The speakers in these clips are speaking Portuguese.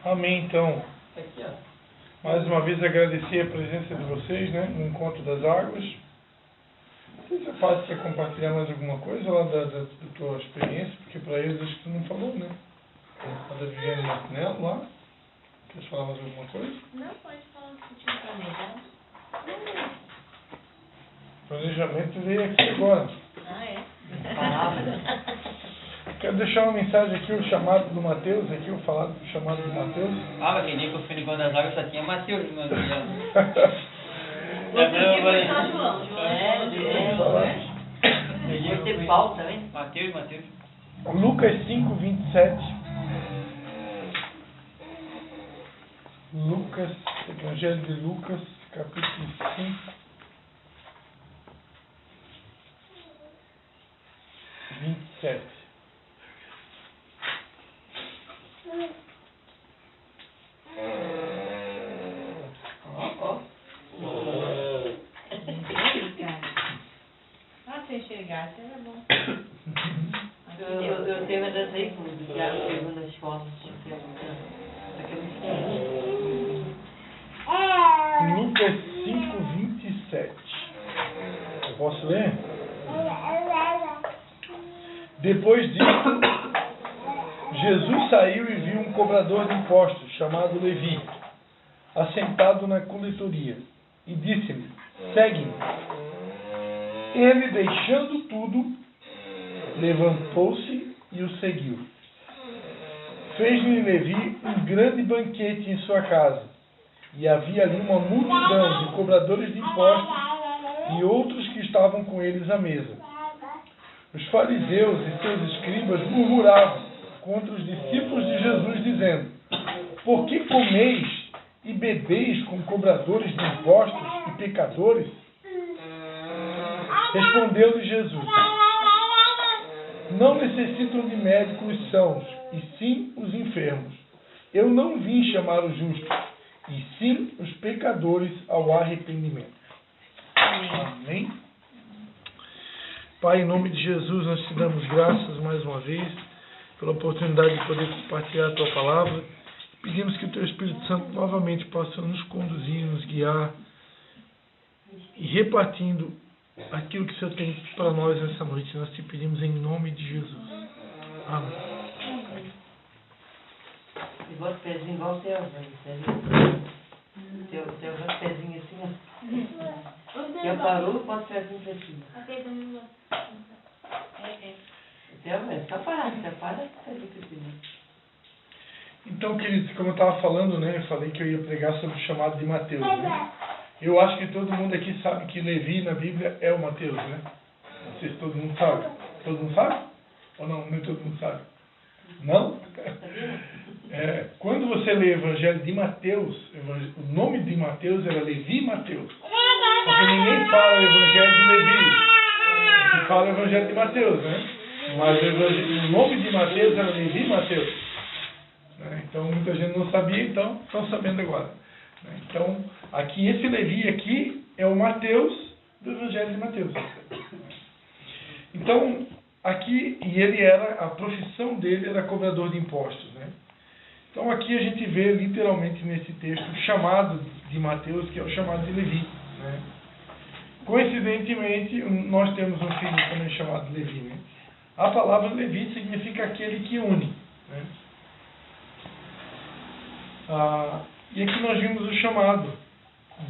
Amém, então. Aqui, ó. Mais uma vez agradecer a presença de vocês, né, no Encontro das Águas. Não sei se é fácil para compartilhar mais alguma coisa lá da tua experiência, porque para eles acho que tu não falou, né? A da Viviane Martinello lá. Queres falar mais alguma coisa? Não, pode falar o que tinha planejado. O planejamento veio aqui agora. Ah, é? Quero deixar uma mensagem aqui, o chamado do Mateus, aqui o falado do chamado do Mateus. Ah, aquele dia que eu fui no Encontro das Águas só tinha Mateus, meu Deus. Você foi só João. Devia ter Paulo também. Mateus. Lucas 5, 27. Lucas, Evangelho de Lucas, capítulo 5, 27. Se enxergasse, era bom. Eu tenho uma das aí, do diário pegando as fotos, Lucas 5, 27. Eu posso ler? Depois disso, Jesus saiu e viu um cobrador de impostos, chamado Levi, assentado na coletoria, e disse-lhe: segue-me. Ele, deixando tudo, levantou-se e o seguiu. Fez-lhe Levi um grande banquete em sua casa, e havia ali uma multidão de cobradores de impostos e outros que estavam com eles à mesa. Os fariseus e seus escribas murmuravam contra os discípulos de Jesus, dizendo: por que comeis e bebeis com cobradores de impostos e pecadores? Respondeu-lhe Jesus: não necessitam de médicos os sãos, e sim os enfermos. Eu não vim chamar os justos, e sim os pecadores ao arrependimento. Amém? Pai, em nome de Jesus, nós te damos graças mais uma vez pela oportunidade de poder compartilhar a tua palavra. Pedimos que o teu Espírito Santo novamente possa nos conduzir, nos guiar e repartindo aquilo que o Senhor tem para nós nessa noite. Nós te pedimos em nome de Jesus. Amém. E bota o pezinho igual o teu, teu pezinho assim, ó. Já parou, bota o pezinho pra cima. É só parar, você para o pezinho pra cima. Então, queridos, como eu estava falando, né, eu falei que eu ia pregar sobre o chamado de Mateus, né? Eu acho que todo mundo aqui sabe que Levi na Bíblia é o Mateus, né? Não sei se todo mundo sabe. Todo mundo sabe? Ou não? Nem todo mundo sabe. Não? Quando você lê o Evangelho de Mateus, o nome de Mateus era Levi Mateus. Porque ninguém fala o Evangelho de Levi. Se fala o Evangelho de Mateus, né? Mas o nome de Mateus era Levi Mateus. Então muita gente não sabia, então estão sabendo agora. Então, aqui, esse Levi aqui é o Mateus do Evangelho de Mateus. Então, aqui, e ele era, a profissão dele era cobrador de impostos, né? Então, aqui a gente vê literalmente nesse texto o chamado de Mateus, que é o chamado de Levi, né? Coincidentemente, nós temos um filho também chamado Levi, né? A palavra Levi significa aquele que une, né? E aqui nós vimos o chamado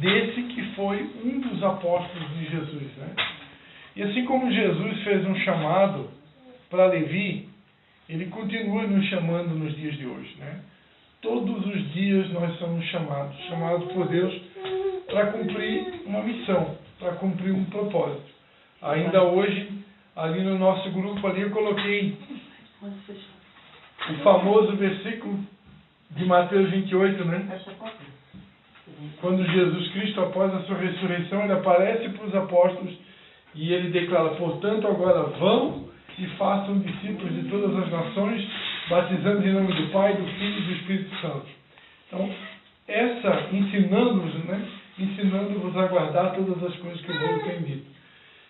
desse que foi um dos apóstolos de Jesus, né? E assim como Jesus fez um chamado para Levi, ele continua nos chamando nos dias de hoje, né? Todos os dias nós somos chamados por Deus para cumprir uma missão, para cumprir um propósito. Ainda hoje, ali no nosso grupo ali, eu coloquei o famoso versículo de Mateus 28, né? Quando Jesus Cristo, após a sua ressurreição, ele aparece para os apóstolos e ele declara: portanto, agora vão e façam discípulos de todas as nações, batizando em nome do Pai, do Filho e do Espírito Santo. Então, ensinando-vos, né? Ensinando-vos a guardar todas as coisas que o Senhor tem dito.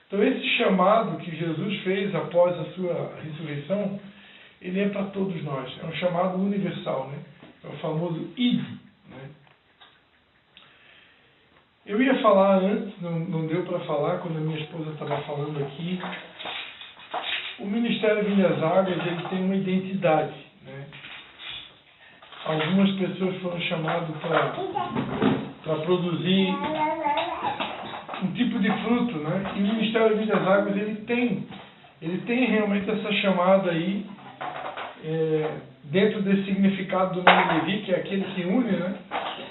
Então, esse chamado que Jesus fez após a sua ressurreição, ele é para todos nós. É um chamado universal, né? É É o famoso ID. Né? Eu ia falar antes, não deu para falar, quando a minha esposa estava falando aqui. O Ministério Vidas Águas, ele tem uma identidade. Né? Algumas pessoas foram chamadas para produzir um tipo de fruto, né? E o Ministério Vidas Águas, ele tem realmente essa chamada aí, dentro desse significado do nome Levi, que é aquele que une, né?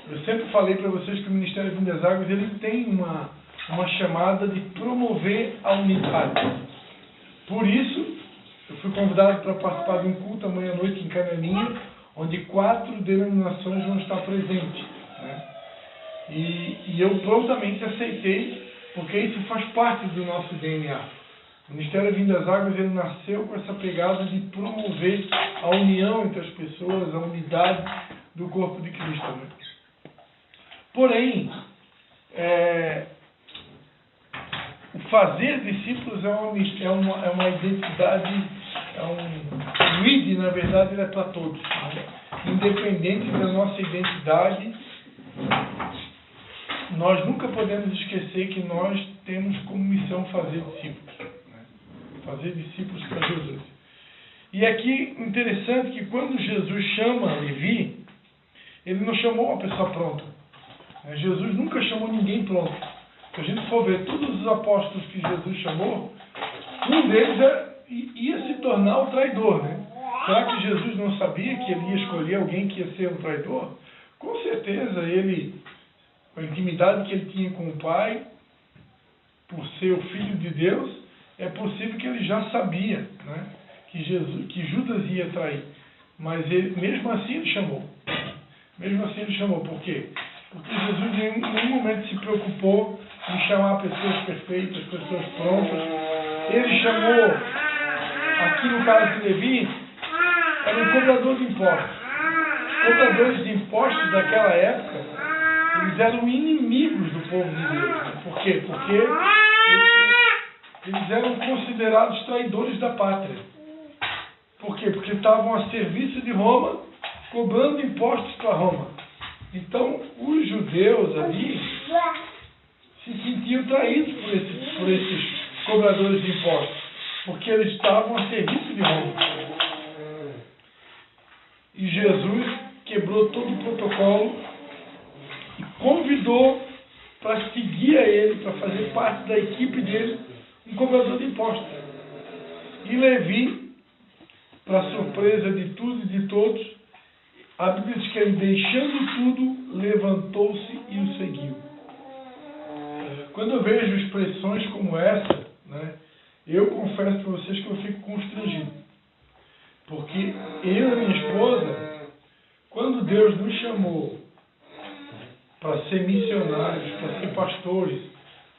Eu sempre falei para vocês que o Ministério Vidas Águas, ele tem uma chamada de promover a unidade. Por isso, eu fui convidado para participar de um culto amanhã à noite em Canelinha, onde 4 denominações vão estar presentes. Né? E eu prontamente aceitei, porque isso faz parte do nosso DNA. O Ministério Vidas Águas, ele nasceu com essa pegada de promover a união entre as pessoas, a unidade do corpo de Cristo. Né? Porém, o fazer discípulos é uma identidade, o ID, na verdade, ele é para todos. Né? Independente da nossa identidade, nós nunca podemos esquecer que nós temos como missão fazer discípulos. Né? Fazer discípulos para Jesus. E aqui, interessante que quando Jesus chama Levi, ele não chamou uma pessoa pronta. Jesus nunca chamou ninguém pronto. Se a gente for ver todos os apóstolos que Jesus chamou, um deles ia se tornar o traidor. Né? Será que Jesus não sabia que ele ia escolher alguém que ia ser um traidor? Com certeza, ele, com a intimidade que ele tinha com o Pai, por ser o Filho de Deus, é possível que ele já sabia, né, que Judas ia trair. Mas mesmo assim ele chamou. Mesmo assim ele chamou. Por quê? Porque Jesus em nenhum momento se preocupou em chamar pessoas perfeitas, pessoas prontas. Ele chamou, aqui no caso de Levi, era um cobrador de impostos. Os cobradores de impostos daquela época, eles eram inimigos do povo de Deus. Por quê? Porque eles eram considerados traidores da pátria. Por quê? Porque estavam a serviço de Roma, cobrando impostos para Roma. Então, os judeus ali se sentiam traídos por esses cobradores de impostos, porque eles estavam a serviço de Roma. E Jesus quebrou todo o protocolo e convidou para seguir a ele, para fazer parte da equipe dele, um cobrador de impostos. E Levi, para surpresa de tudo e de todos, a Bíblia diz que ele, deixando tudo, levantou-se e o seguiu. Quando eu vejo expressões como essa, né, eu confesso para vocês que eu fico constrangido. Porque eu e minha esposa, quando Deus nos chamou para ser missionários, para ser pastores,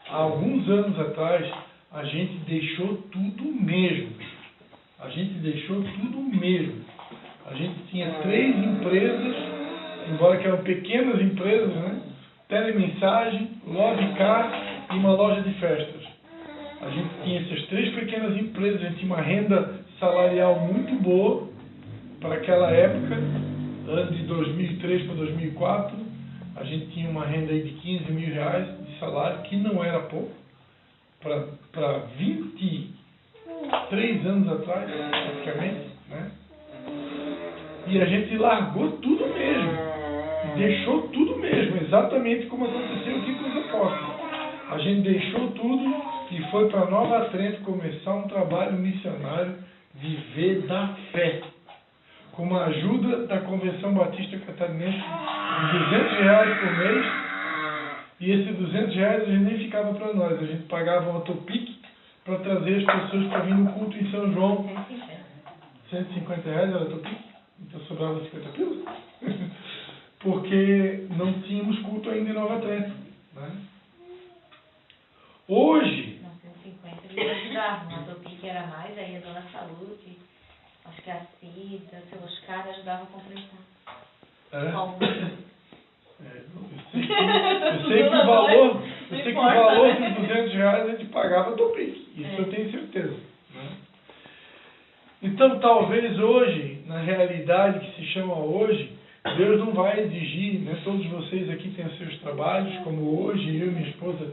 há alguns anos atrás, a gente deixou tudo mesmo. A gente deixou tudo mesmo. A gente tinha 3 empresas, embora que eram pequenas empresas, né? Telemensagem, Love Car e uma loja de festas. A gente tinha essas 3 pequenas empresas, a gente tinha uma renda salarial muito boa para aquela época, ano de 2003 para 2004, a gente tinha uma renda aí de 15 mil reais de salário, que não era pouco, para 23 anos atrás, praticamente, né? E a gente largou tudo mesmo. E deixou tudo mesmo, exatamente como aconteceu aqui com os apóstolos. A gente deixou tudo e foi para Nova Trento começar um trabalho missionário, viver da fé. Com a ajuda da Convenção Batista Catarinense, de R$200 por mês. E esses R$200 a gente nem ficava para nós. A gente pagava um autopique para trazer as pessoas para vir no culto em São João. R$150 era autopique? Então sobrava 50 pilas. Porque não tínhamos culto ainda em Nova Trento. Né? Hoje... Não, 150 eles ajudavam. A autopique era mais, aí a Dona Saúde, acho que a Cida, seu Oscar ajudavam a completar. Eu sei que o valor dos R$200 a gente pagava autopique. Isso eu tenho certeza. Né? Então, talvez hoje, na realidade que se chama hoje, Deus não vai exigir, né? Todos vocês aqui têm os seus trabalhos, como hoje eu e minha esposa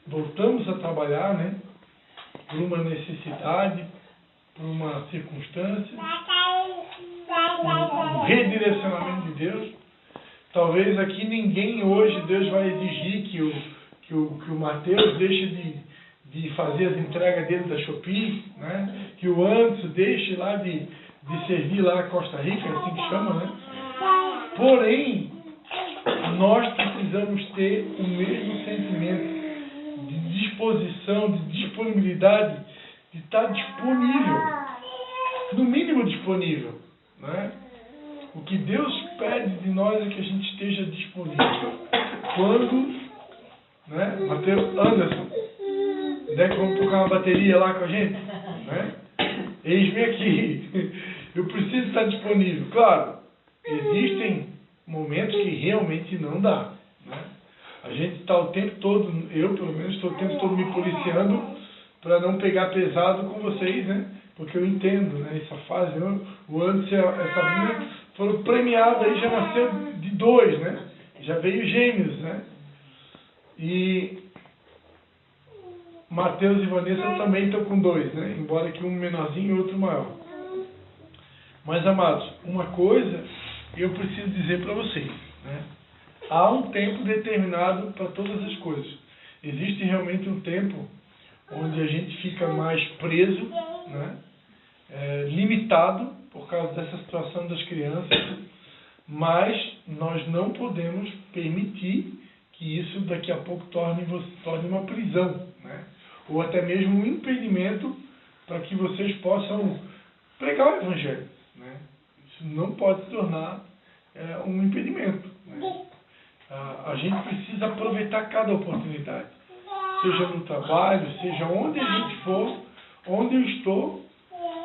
voltamos a trabalhar, né? Por uma necessidade, por uma circunstância, um redirecionamento de Deus. Talvez aqui ninguém hoje, Deus vai exigir que o Mateus deixe de fazer as entregas dele da Shopee, né? Que o Anderson deixe lá de servir lá a Costa Rica, assim que chama, né? Porém, nós precisamos ter o mesmo sentimento de disposição, de disponibilidade, de estar disponível, no mínimo disponível, né? O que Deus pede de nós é que a gente esteja disponível. Quando, né, Mateus, Anderson, vamos tocar uma bateria lá com a gente, né? Eis-me aqui, eu preciso estar disponível. Claro, existem momentos que realmente não dá, né? A gente está o tempo todo, eu pelo menos estou o tempo todo me policiando para não pegar pesado com vocês, né? Porque eu entendo, né? Essa fase, o Anderson e a Sabrina foram premiados, aí já nasceu de 2, né? Já veio gêmeos, né? E Mateus e Vanessa também estão com 2, né? Embora que um menorzinho e outro maior. Mas, amados, uma coisa eu preciso dizer para vocês, né? Há um tempo determinado para todas as coisas. Existe realmente um tempo onde a gente fica mais preso, né? Limitado por causa dessa situação das crianças, mas nós não podemos permitir que isso daqui a pouco torne uma prisão, né? Ou até mesmo um impedimento para que vocês possam pregar o Evangelho, né? Isso não pode se tornar um impedimento, né? A gente precisa aproveitar cada oportunidade, seja no trabalho, seja onde a gente for, onde eu estou,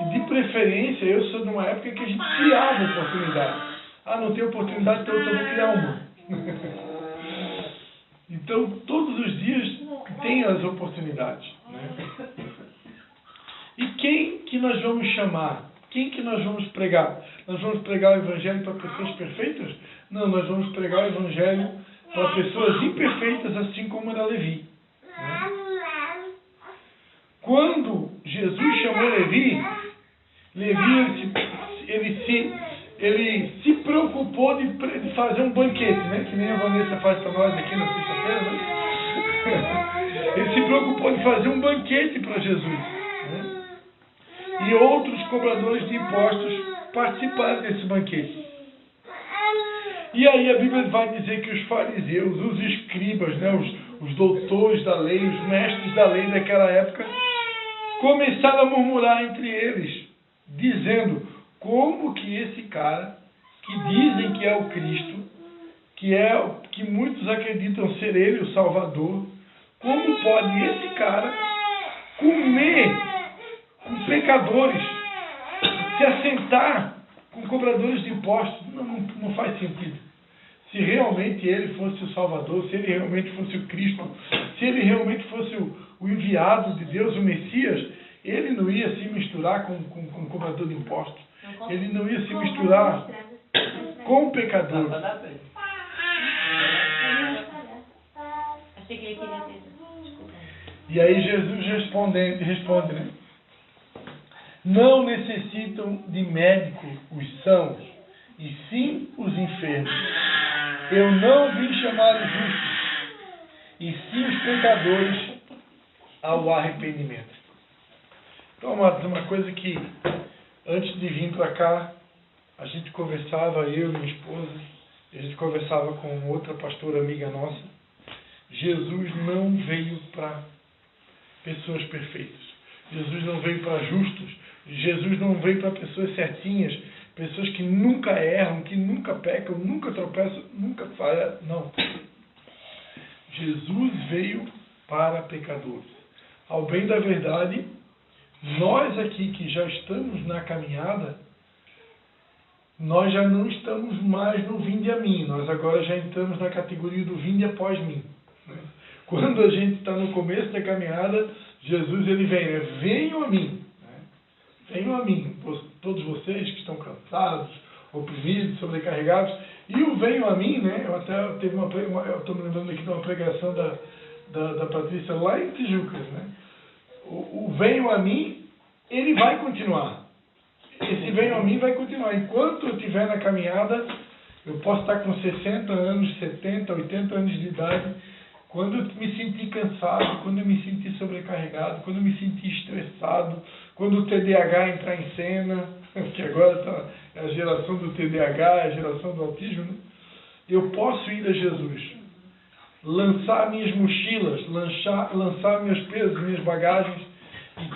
e de preferência, eu sou de uma época que a gente criava oportunidade. Ah, não tem oportunidade, então eu vou criar uma. Então, todos os dias tem as oportunidades, né? E quem que nós vamos chamar? Quem que nós vamos pregar? Nós vamos pregar o Evangelho para pessoas perfeitas? Não, nós vamos pregar o Evangelho para pessoas imperfeitas, assim como era Levi, né? Quando Jesus chamou Levi ele se preocupou de fazer um banquete, né? Que nem a Vanessa faz para nós aqui na sexta-feira, né? Ele se preocupou de fazer um banquete para Jesus, né? E outros cobradores de impostos participaram desse banquete. E aí a Bíblia vai dizer que os fariseus, os escribas, né? Os doutores da lei, os mestres da lei daquela época, começaram a murmurar entre eles, dizendo: como que esse cara, que dizem que é o Cristo, que muitos acreditam ser ele o Salvador, como pode esse cara comer com pecadores, se assentar com cobradores de impostos? Não faz sentido. Se realmente ele fosse o Salvador, se ele realmente fosse o Cristo, se ele realmente fosse o enviado de Deus, o Messias, ele não ia se misturar com cobrador de impostos. Ele não ia se misturar com pecadores. E aí Jesus responde, né? Não necessitam de médico os sãos, e sim os enfermos. Eu não vim chamar os justos, e sim os pecadores ao arrependimento. Então, amados, uma coisa que antes de vir para cá, a gente conversava, eu e minha esposa, a gente conversava com outra pastora amiga nossa. Jesus não veio para pessoas perfeitas. Jesus não veio para justos. Jesus não veio para pessoas certinhas, pessoas que nunca erram, que nunca pecam, nunca tropeçam, nunca falham. Não. Jesus veio para pecadores. Ao bem da verdade, nós aqui que já estamos na caminhada, nós já não estamos mais no vinde a mim, nós agora já entramos na categoria do vinde após mim, né? Quando a gente está no começo da caminhada, Jesus ele vem, né? Venham a mim, né? Venham a mim, todos vocês que estão cansados, oprimidos, sobrecarregados. E o venho a mim, né? Eu até teve eu estou me lembrando aqui de uma pregação da Patrícia lá em Tijucas, né? O venho a mim, ele vai continuar. Esse venho a mim vai continuar. Enquanto eu estiver na caminhada, eu posso estar com 60 anos, 70, 80 anos de idade. Quando eu me sentir cansado, quando eu me sentir sobrecarregado, quando eu me sentir estressado, quando o TDAH entrar em cena, que agora é a geração do TDAH, é a geração do autismo, né? Eu posso ir a Jesus, lançar minhas mochilas, lançar meus pesos, minhas bagagens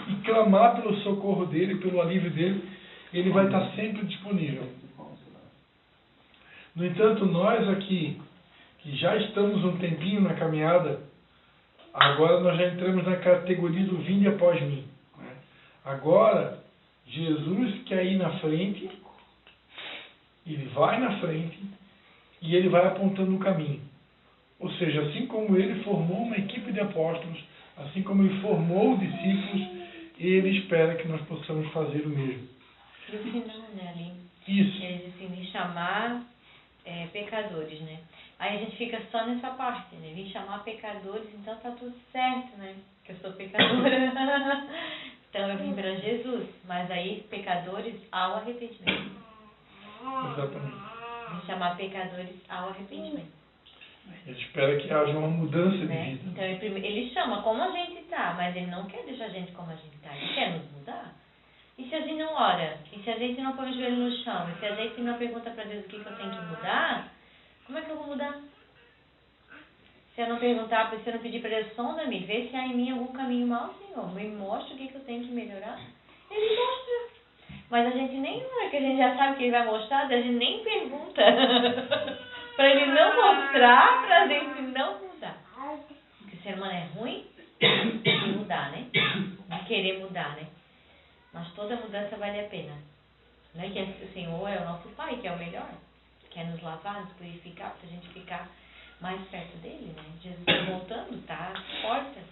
e clamar pelo socorro dele, pelo alívio dele. Ele vai estar sempre disponível. No entanto, nós aqui, que já estamos um tempinho na caminhada, agora nós já entramos na categoria do vinde após mim, né? Agora, Jesus quer ir na frente, ele vai na frente e ele vai apontando o caminho. Ou seja, assim como ele formou uma equipe de apóstolos, assim como ele formou discípulos, ele espera que nós possamos fazer o mesmo. E o final, né, ali? Isso. Ele diz assim, me chamar pecadores, né? Aí a gente fica só nessa parte, né? Vim chamar pecadores, então tá tudo certo, né? Que eu sou pecadora. Então eu vim para Jesus. Mas aí, pecadores ao arrependimento. Exatamente. Vim chamar pecadores ao arrependimento. Ele espera que haja uma mudança de Né? vida. Então ele chama como a gente tá, mas ele não quer deixar a gente como a gente tá. Ele quer nos mudar. E se a gente não ora? E se a gente não põe o joelho no chão? E se a gente não pergunta para Deus o que eu tenho que mudar? Como é que eu vou mudar? Se eu não perguntar, se eu não pedir para Deus, sonda-me, vê se há em mim algum caminho mau, Senhor. Me mostra o que eu tenho que melhorar. Ele mostra. Mas a gente nem ora, que a gente já sabe que ele vai mostrar, a gente nem pergunta. Para ele não mostrar, para a gente não mudar. Porque o ser humano é ruim de mudar, né? De querer mudar, né? Mas toda mudança vale a pena. Né? Que o Senhor é o nosso Pai, que é o melhor. Quer nos lavar, nos purificar, para a gente ficar mais perto dele, né? Jesus está voltando, está às portas.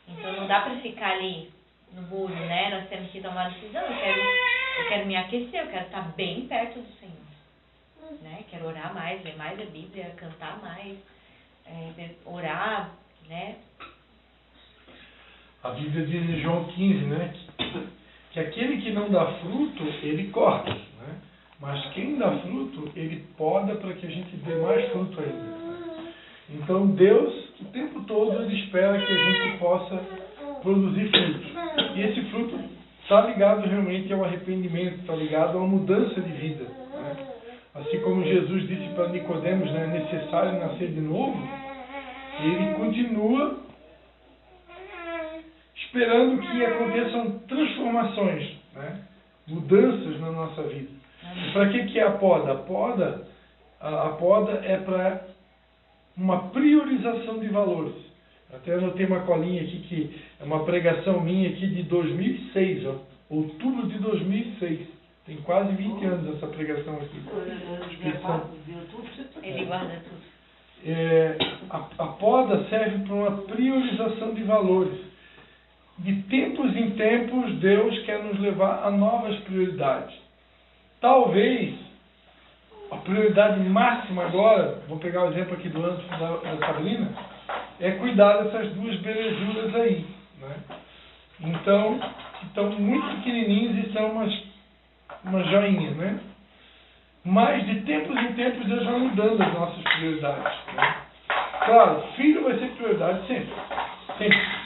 Então não dá para ficar ali no muro, né? Nós temos que tomar decisão. Eu quero me aquecer, eu quero estar bem perto do Senhor. Né? Quero orar mais, ler mais a Bíblia, cantar mais, orar, né? A Bíblia diz em João 15, né? Que aquele que não dá fruto, ele corta, né? Mas quem dá fruto, ele poda para que a gente dê mais fruto ainda. Né? Então Deus, o tempo todo, ele espera que a gente possa produzir frutos. E esse fruto está ligado realmente ao arrependimento, está ligado a uma mudança de vida. Né? Assim como Jesus disse para Nicodemos, né, é necessário nascer de novo, ele continua esperando que aconteçam transformações, né? Mudanças na nossa vida. E para que é a poda? A poda é para uma priorização de valores. Até anotei uma colinha aqui que é uma pregação minha aqui de 2006, ó, outubro de 2006. Tem quase 20 anos essa pregação aqui. Ele guarda tudo. A poda serve para uma priorização de valores. De tempos em tempos, Deus quer nos levar a novas prioridades. Talvez a prioridade máxima agora, vou pegar o exemplo aqui do Anderson da Sabrina, é cuidar dessas duas belezuras aí. Né? Então, estão muito pequenininhos e são umas joinhas, né? Mas de tempos em tempos Deus vai mudando as nossas prioridades. Né? Claro, filho vai ser prioridade sempre. Sempre.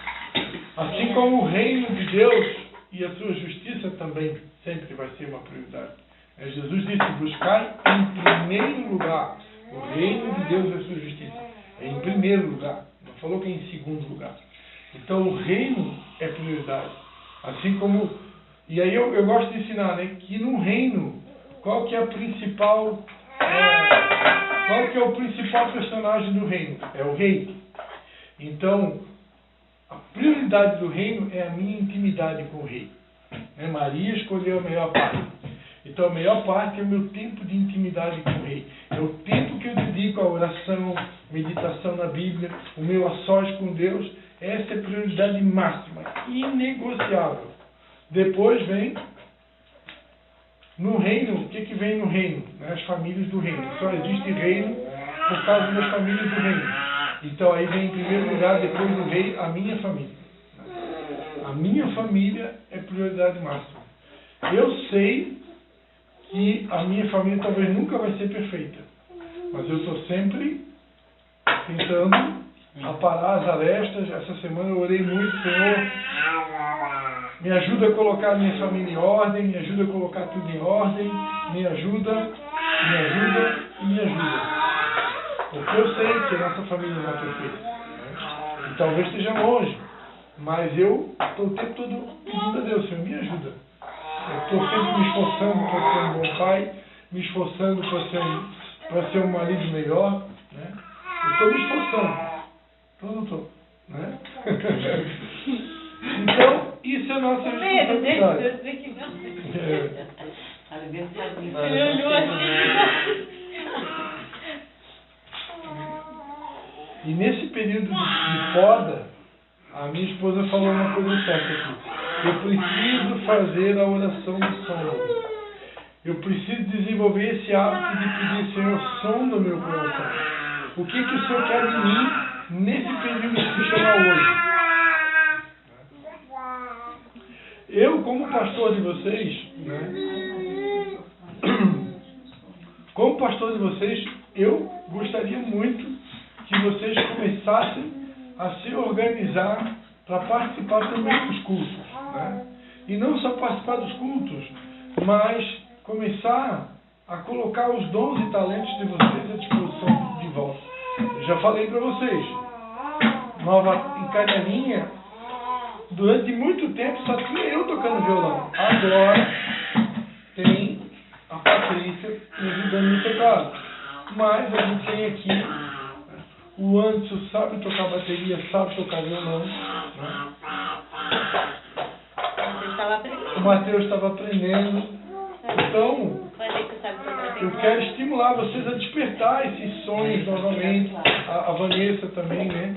Assim como o reino de Deus e a sua justiça também sempre vai ser uma prioridade. Jesus disse, buscar em primeiro lugar o reino de Deus e a sua justiça. É em primeiro lugar. Não falou que é em segundo lugar. Então o reino é prioridade. Assim como... E aí eu gosto de ensinar, né, que no reino, qual que é o principal personagem do reino? É o rei. Então, a prioridade do reino é a minha intimidade com o rei. Né? Maria escolheu a melhor parte. Então, a melhor parte é o meu tempo de intimidade com o rei. É o tempo que eu dedico à oração, meditação na Bíblia, o meu a sós com Deus. Essa é a prioridade máxima, inegociável. Depois vem No reino, o que vem no reino? As famílias do reino. Só existe reino por causa das famílias do reino. Então aí vem em primeiro lugar, depois do rei, a minha família. A minha família é prioridade máxima. Eu sei que a minha família talvez nunca vai ser perfeita. Mas eu estou sempre tentando aparar as arestas. Essa semana eu orei muito, Senhor, me ajuda a colocar a minha família em ordem, me ajuda a colocar tudo em ordem, me ajuda e me ajuda. Porque eu sei que a nossa família não é perfeita. E talvez esteja longe, mas eu estou o tempo todo pedindo a Deus, Senhor, me ajuda. Eu estou sempre me esforçando para ser um bom pai, me esforçando para ser um marido melhor. Né? Eu estou me esforçando. Estou. Né? Então, isso é nossa responsabilidade. E nesse período de poda, a minha esposa falou uma coisa certa aqui. Eu preciso fazer a oração do sono. Eu preciso desenvolver esse hábito de pedir, Senhor, som do meu coração. O que o Senhor quer de mim nesse período que se chama hoje? Eu, como pastor de vocês, né? Como pastor de vocês, eu gostaria muito que vocês começassem a se organizar para participar também dos cultos. Né? E não só participar dos cultos, mas começar a colocar os dons e talentos de vocês à disposição de volta. Eu já falei para vocês, em Canelinha, durante muito tempo só tinha eu tocando violão. Agora tem a Patrícia me ajudando no teclado. Mas a gente tem aqui o Anderson, sabe tocar bateria, sabe tocar violão. Né? O Mateus estava aprendendo. Então, eu quero estimular vocês a despertar esses sonhos novamente. A Vanessa também, né?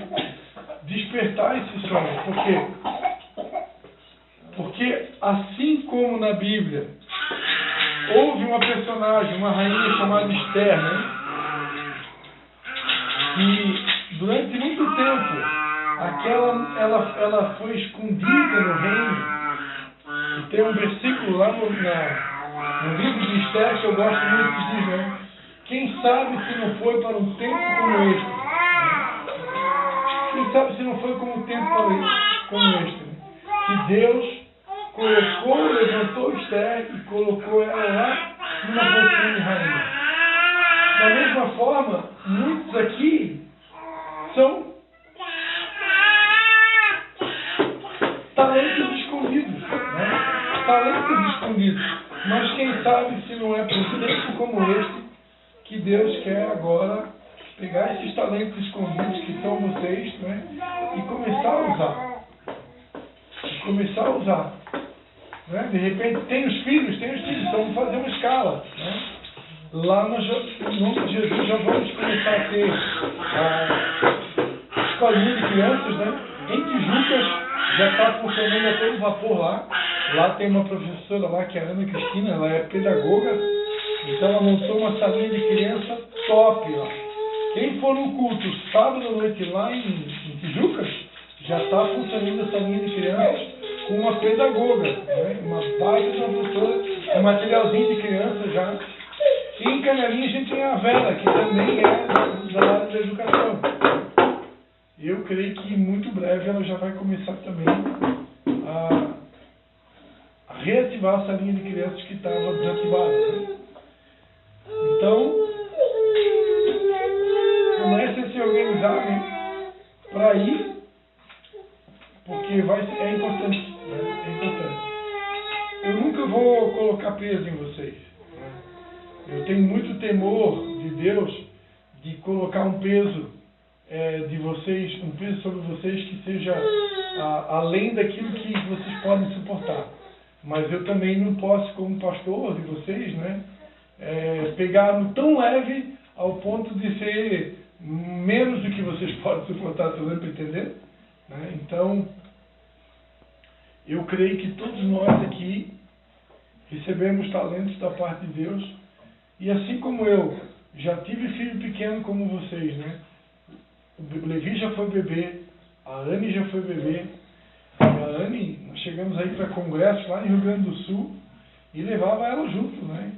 Despertar esses sonhos. Por quê? Porque assim como na Bíblia houve uma personagem, uma rainha chamada Esther, né? E durante muito tempo ela foi escondida no reino. E tem um versículo lá no livro de Esther que eu gosto muito, que diz, né? Quem sabe se não foi para um tempo como este? Quem sabe se não foi como um tempo como este? Né? Que Deus levantou Esther e colocou ela lá numa posição de rainha. Da mesma forma, muitos aqui são talentos escondidos, né? Talentos escondidos. Mas quem sabe se não é por um tempo como este que Deus quer agora pegar esses talentos escondidos que são vocês, né? E começar a usar. Né? De repente tem os filhos, então vamos fazer uma escala. Né? Lá no nome de Jesus já vamos começar a ter a escolinha de crianças, né? Em Tijucas já está funcionando a todo vapor lá. Lá tem uma professora lá, que é a Ana Cristina, ela é pedagoga, então ela montou uma salinha de criança top lá. Quem for no culto sábado à noite lá em Tijucas, já está funcionando a salinha de crianças com uma pedagoga, né? Uma baita professora, um materialzinho de criança já. E em Canelinha a gente tem a Vera, que também é da área da educação. Eu creio que muito breve ela já vai começar também a reativar essa linha de crianças que estava desativada. Né? Então, comece a se organizar, né? Para ir, porque é importante. Né? É importante. Eu nunca vou colocar peso em vocês. Né? Eu tenho muito temor de Deus de colocar um peso de vocês, um peso sobre vocês que seja além daquilo que vocês podem suportar. Mas eu também não posso, como pastor de vocês, né, pegar no tão leve ao ponto de ser menos do que vocês podem suportar, estou dando para entender? Né? Então, eu creio que todos nós aqui recebemos talentos da parte de Deus. E assim como eu já tive filho pequeno como vocês, né? O Levi já foi bebê, a Anne já foi bebê. E a Anne, nós chegamos aí para congresso lá em Rio Grande do Sul e levava ela junto, né?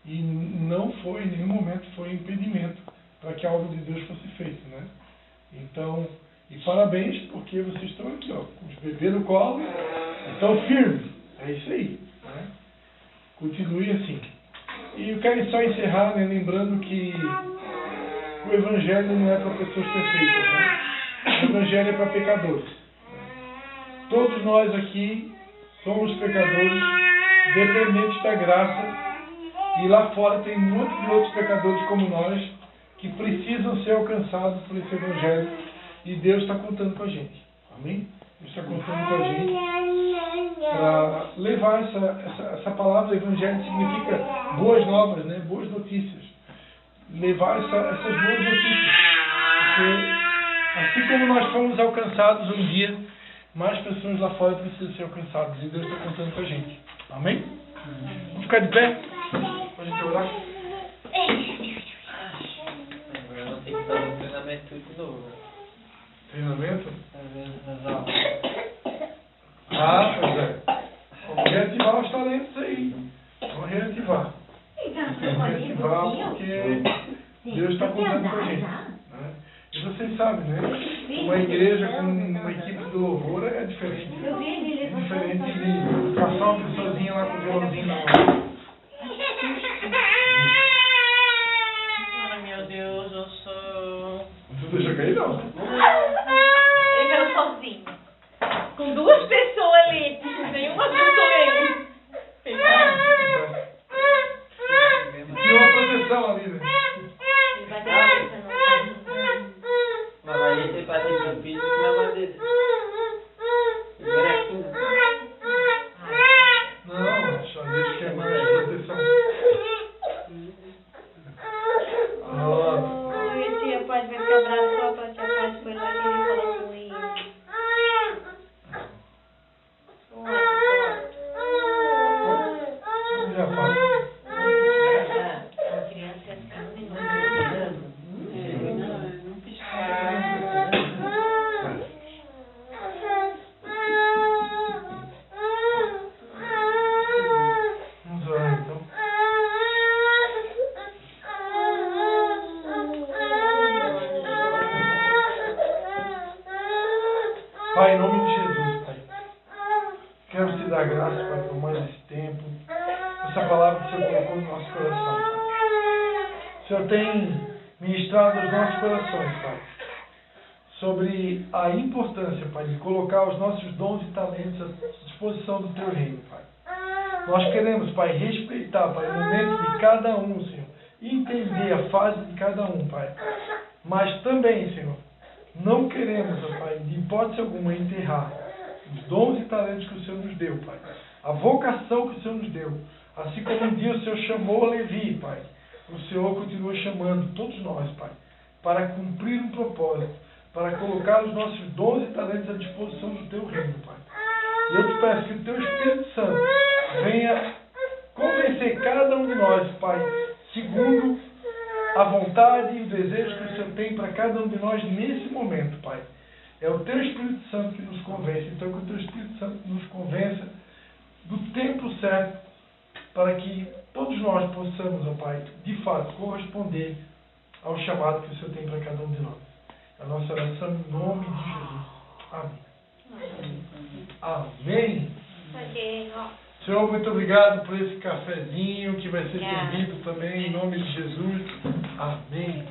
E não foi, em nenhum momento foi impedimento para que a obra de Deus fosse feita, né? Então, e parabéns porque vocês estão aqui, ó, com os bebês no colo, estão firmes. É isso aí, né? Continue assim. E eu quero só encerrar, né, lembrando que o Evangelho não é para pessoas perfeitas, né? O Evangelho é para pecadores. Todos nós aqui somos pecadores, dependentes da graça, e lá fora tem muitos outros pecadores como nós, que precisam ser alcançados por esse Evangelho, e Deus está contando com a gente. Amém? Deus está contando com a gente para levar essa palavra. Evangelho significa boas novas, né? Boas notícias. Levar essas boas notícias. Porque assim como nós fomos alcançados um dia, mais pessoas lá fora precisam ser alcançadas. E Deus está contando com a gente. Amém? Vamos ficar de pé? Para a gente orar? Eu vou ter que dar um treinamento tudo de novo. Treinamento? Nas aulas. Ah, pois é. Vamos reativar os talentos aí. Vamos reativar. Vamos reativar porque Deus está contando com a gente. Né? E vocês sabem, né? Uma igreja com uma equipe do louvor é diferente. É diferente de passar uma pessoazinha lá com o violãozinho na mão. Ai meu Deus, eu sou... Tu deixa cair não? Ele veio sozinho. Com duas pessoas ali. Nenhuma ajudou ele. Tinha uma proteção ali, né? Ele vai ter cabeça não. Mas vai ter patrícia física na madeira. Não, só deixa que é mais proteção. Oi, tia, pode vai ficar bravo com a tua tia, pode, foi lá que ele falou com ele. Já passa. Uma criança assim, não. Não piscar. Vamos orar então. Pai, em nome de Jesus, Pai, quero te dar graça, Pai, por mais esse tempo, essa palavra que o Senhor colocou no nosso coração, Pai. O Senhor tem ministrado aos nossos corações, Pai, sobre a importância, Pai, de colocar os nossos dons e talentos à disposição do Teu reino, Pai. Nós queremos, Pai, respeitar, Pai, o momento de cada um, Senhor, e entender a fase de cada um, Pai. Mas também, Senhor, não queremos, ó Pai, de hipótese alguma, enterrar os dons e talentos que o Senhor nos deu, Pai. A vocação que o Senhor nos deu. Assim como um dia o Senhor chamou a Levi, Pai, o Senhor continua chamando todos nós, Pai, para cumprir um propósito, para colocar os nossos dons e talentos à disposição do Teu reino, Pai. E eu te peço que o Teu Espírito Santo venha convencer cada um de nós, Pai, segundo a vontade e o desejo que o Senhor tem para cada um de nós nesse momento, Pai. É o Teu Espírito Santo que nos convence. Então, que o Teu Espírito Santo nos convença do tempo certo para que todos nós possamos, ó Pai, de fato, corresponder ao chamado que o Senhor tem para cada um de nós. A nossa oração em nome de Jesus. Amém. Amém. Senhor, muito obrigado por esse cafezinho que vai ser servido também em nome de Jesus. Amém.